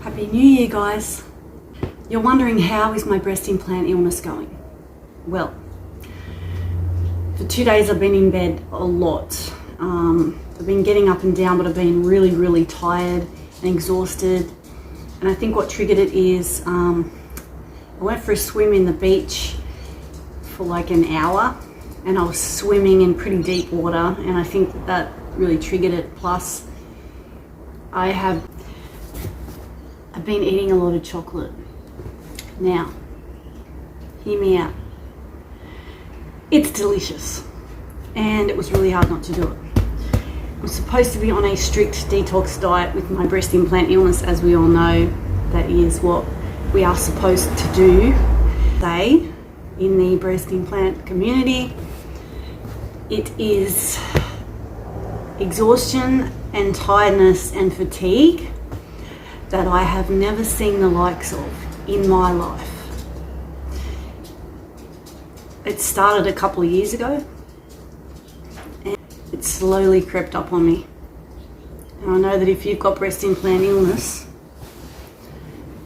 Happy New Year, guys. You're wondering, how is my breast implant illness going? Well, for 2 days I've been in bed a lot. I've been getting up and down, but I've been really tired and exhausted. And I think what triggered it is I went for a swim in the beach for like an hour, and I was swimming in pretty deep water, and I think that really triggered it. Plus, I've been eating a lot of chocolate. Now, hear me out. It's delicious, and it was really hard not to do it. I was supposed to be on a strict detox diet with my breast implant illness, as we all know. That is what we are supposed to do. They, in the breast implant community, it is exhaustion and tiredness and fatigue that I have never seen the likes of in my life. It started a couple of years ago, and it slowly crept up on me. And I know that if you've got breast implant illness,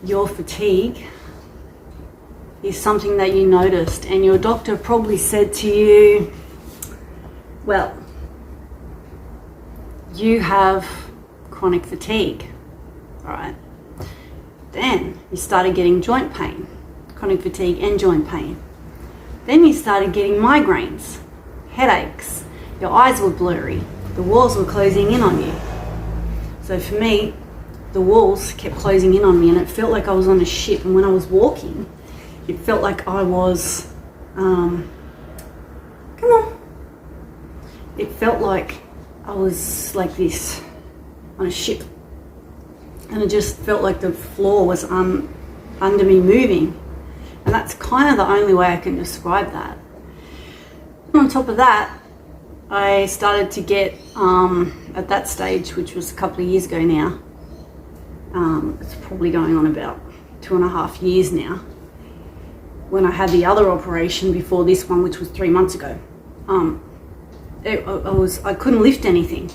your fatigue is something that you noticed, and your doctor probably said to you, well, you have chronic fatigue. All right. Then you started getting joint pain, chronic fatigue and joint pain. Then you started getting migraines, headaches, your eyes were blurry, the walls were closing in on you. So for me, the walls kept closing in on me, and it felt like I was on a ship, and when I was walking, it felt like I was, it felt like I was like this on a ship. And it just felt like the floor was under me moving. And that's kind of the only way I can describe that. And on top of that, I started to get, at that stage, which was a couple of years ago now, it's probably going on about 2.5 years now, when I had the other operation before this one, which was 3 months ago. I couldn't lift anything.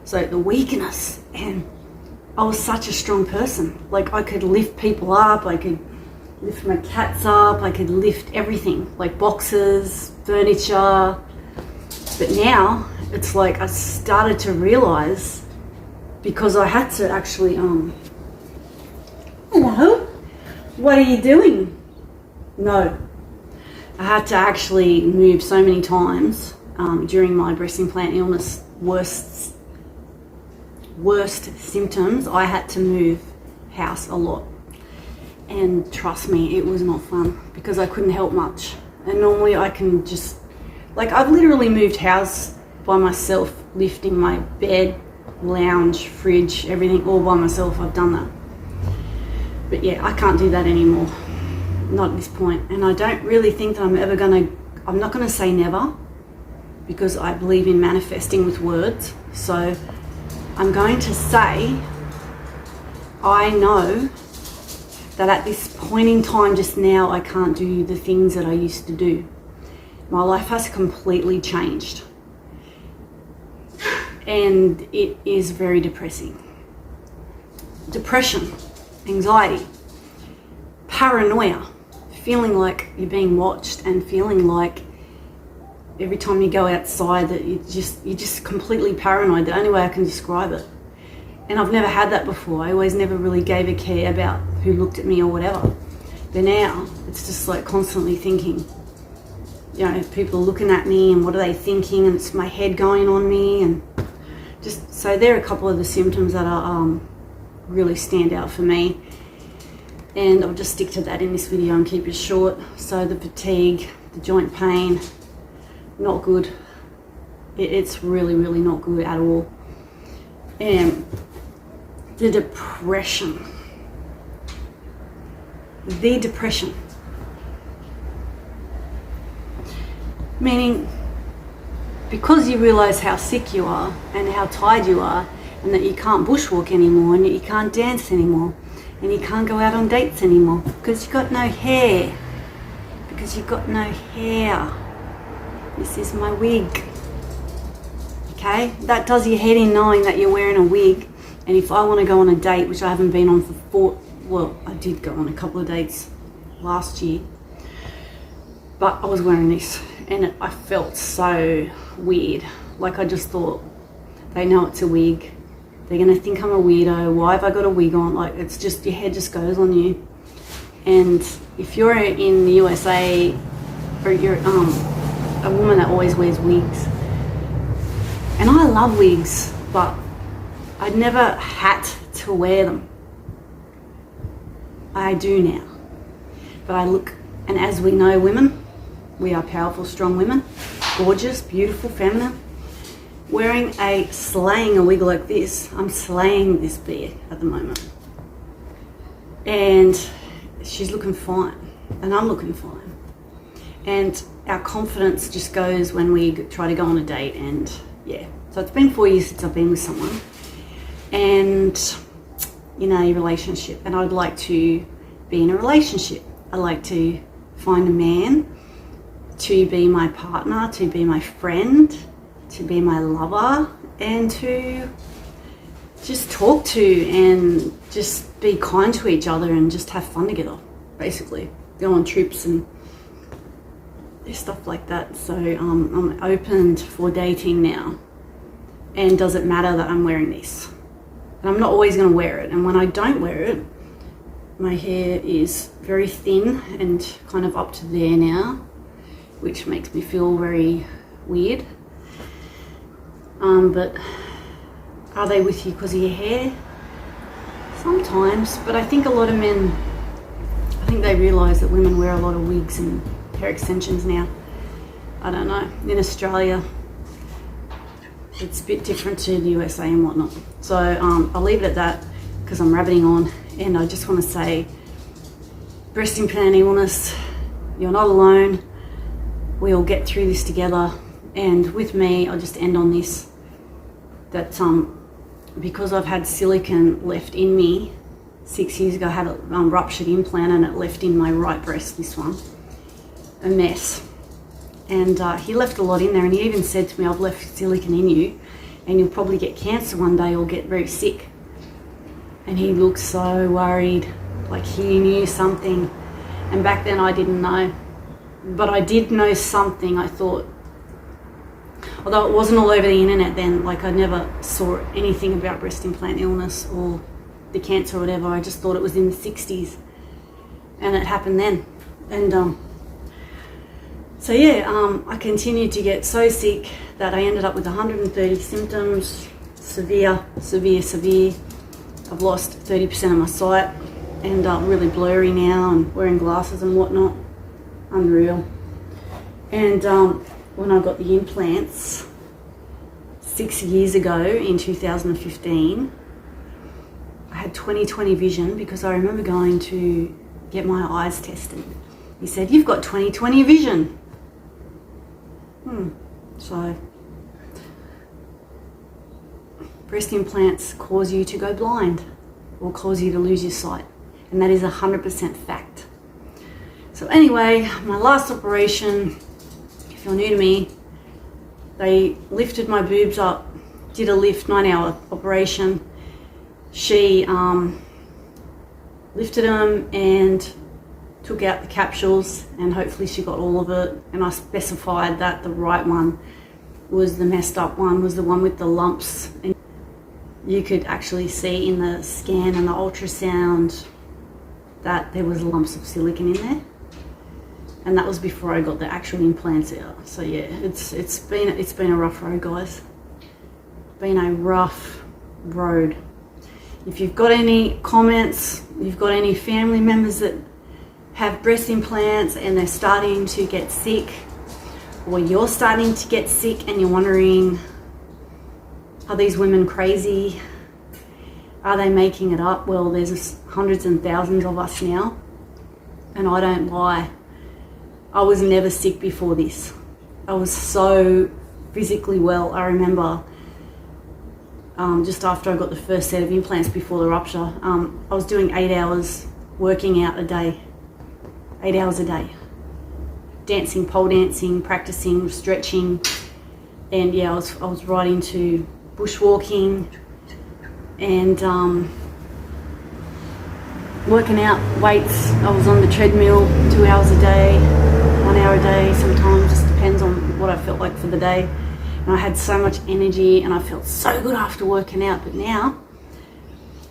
So the weakness, and I was such a strong person. Like, I could lift people up, I could lift my cats up, I could lift everything, like boxes, furniture. But now it's like I started to realize, because I had to actually, hello, what are you doing? No, I had to actually move so many times during my breast implant illness, worst symptoms. I had to move house a lot, and trust me, it was not fun, because I couldn't help much. And normally I can just, like, I've literally moved house by myself, lifting my bed, lounge, fridge, everything all by myself. I've done that. But yeah, I can't do that anymore, not at this point. And I don't really think that I'm not gonna say never, because I believe in manifesting with words. So I'm going to say, I know that at this point in time, just now, I can't do the things that I used to do. My life has completely changed. And it is very depressing. Depression, anxiety, paranoia, feeling like you're being watched, and feeling like every time you go outside that you're just completely paranoid. The only way I can describe it. And I've never had that before. I always never really gave a care about who looked at me or whatever. But now it's just like constantly thinking, you know, people are looking at me, and what are they thinking, and it's my head going on me. And just, so there are a couple of the symptoms that are really stand out for me. And I'll just stick to that in this video and keep it short. So the fatigue, the joint pain, not good. It's really not good at all. And the depression. Meaning, because you realize how sick you are and how tired you are, and that you can't bushwalk anymore, and you can't dance anymore, and you can't go out on dates anymore, because you've got no hair. This is my wig. Okay, that does your head in, knowing that you're wearing a wig, And if I want to go on a date, which I haven't been on for well, I did go on a couple of dates last year, but I was wearing this and I felt so weird. Like, I just thought, they know it's a wig. They're going to think I'm a weirdo. Why have I got a wig on? Like, it's just, your head just goes on you. And if you're in the USA, or you're a woman that always wears wigs, and I love wigs, but I never had to wear them. I do now. But I look, and as we know, women, we are powerful, strong women, gorgeous, beautiful, feminine. Wearing slaying a wig like this, I'm slaying this beard at the moment. And she's looking fine, and I'm looking fine. And our confidence just goes when we try to go on a date, and yeah. So it's been 4 years since I've been with someone, and in a relationship, and I'd like to be in a relationship. I'd like to find a man to be my partner, to be my friend, to be my lover, and to just talk to and just be kind to each other and just have fun together, basically. Go on trips and stuff like that. So I'm open for dating now. And does it matter that I'm wearing this? And I'm not always going to wear it. And when I don't wear it, my hair is very thin and kind of up to there now, which makes me feel very weird. But are they with you because of your hair? Sometimes, but I think a lot of men, I think they realise that women wear a lot of wigs and hair extensions now. I don't know. In Australia, it's a bit different to the USA and whatnot. So I'll leave it at that because I'm rabbiting on, and I just want to say, breast implant illness, you're not alone. We all get through this together. And with me, I'll just end on this, that because I've had silicone left in me 6 years ago, I had a ruptured implant and it left in my right breast, this one, a mess. And he left a lot in there, and he even said to me, I've left silicone in you and you'll probably get cancer one day or get very sick. And he looked so worried, like he knew something. And back then I didn't know, but I did know something. I thought, although it wasn't all over the internet then, like I never saw anything about breast implant illness or the cancer or whatever. I just thought it was in the 60s, and it happened then. And so yeah, I continued to get so sick that I ended up with 130 symptoms, severe. I've lost 30% of my sight, and really blurry now, and wearing glasses and whatnot. Unreal. And when I got the implants 6 years ago in 2015, I had 20/20 vision because I remember going to get my eyes tested. He said, you've got 20/20 vision. So breast implants cause you to go blind or cause you to lose your sight, and that is 100% fact. So anyway, my last operation, if you're new to me, they lifted my boobs up, did a lift, 9-hour operation. She lifted them and took out the capsules, and hopefully she got all of it. And I specified that the right one was the messed up one, was the one with the lumps. And you could actually see in the scan and the ultrasound that there was lumps of silicone in there. And that was before I got the actual implants out. So yeah, it's been a rough road, guys. Been a rough road. If you've got any comments, you've got any family members that have breast implants and they're starting to get sick, or you're starting to get sick and you're wondering, are these women crazy? Are they making it up? Well, there's hundreds and thousands of us now, and I don't lie. I was never sick before this. I was so physically well. I remember just after I got the first set of implants before the rupture, I was doing 8 hours working out a day. 8 hours a day. Dancing, pole dancing, practicing, stretching. And yeah, I was right into bushwalking, and working out weights. I was on the treadmill 2 hours a day, 1 hour a day sometimes, just depends on what I felt like for the day. And I had so much energy and I felt so good after working out. But now,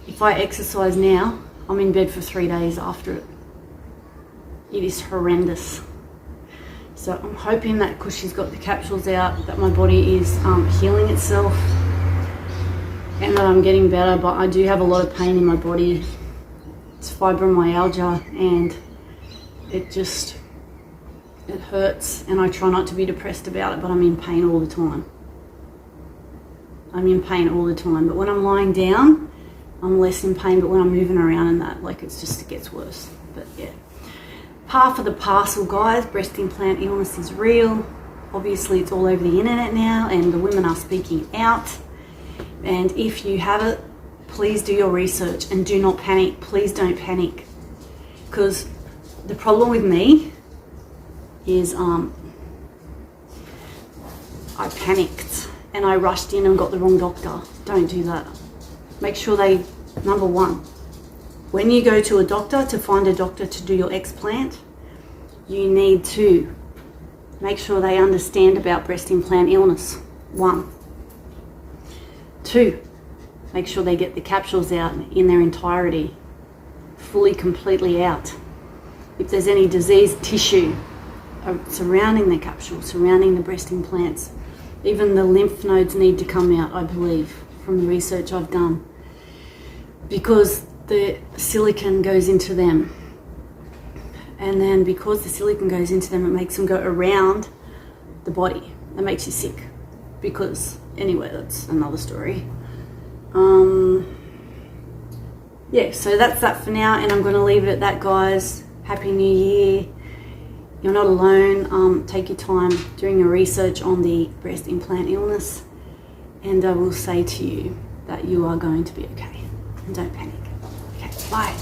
if I exercise now, I'm in bed for 3 days after it. It is horrendous. So I'm hoping that because she's got the capsules out, that my body is healing itself and that I'm getting better. But I do have a lot of pain in my body. It's fibromyalgia, and it hurts, and I try not to be depressed about it, but I'm in pain all the time. I'm in pain all the time. But when I'm lying down, I'm less in pain, but when I'm moving around and that, like, it gets worse. But yeah, par for the parcel, guys. Breast implant illness is real. Obviously, it's all over the internet now, and the women are speaking out. And if you have it, please do your research and do not panic. Please don't panic, because the problem with me is I panicked and I rushed in and got the wrong doctor. Don't do that. Make sure number one, when you go to a doctor to find a doctor to do your explant, you need to make sure they understand about breast implant illness. 1. 2, make sure they get the capsules out in their entirety, fully, completely out. If there's any diseased tissue surrounding the capsule, surrounding the breast implants, even the lymph nodes need to come out, I believe, from the research I've done, because the silicone goes into them. And then because the silicone goes into them, it makes them go around the body. That makes you sick. Because, anyway, that's another story. Yeah, so that's that for now, and I'm going to leave it at that, guys. Happy New Year. You're not alone. Take your time doing your research on the breast implant illness, and I will say to you that you are going to be okay. And don't panic. Okay, bye.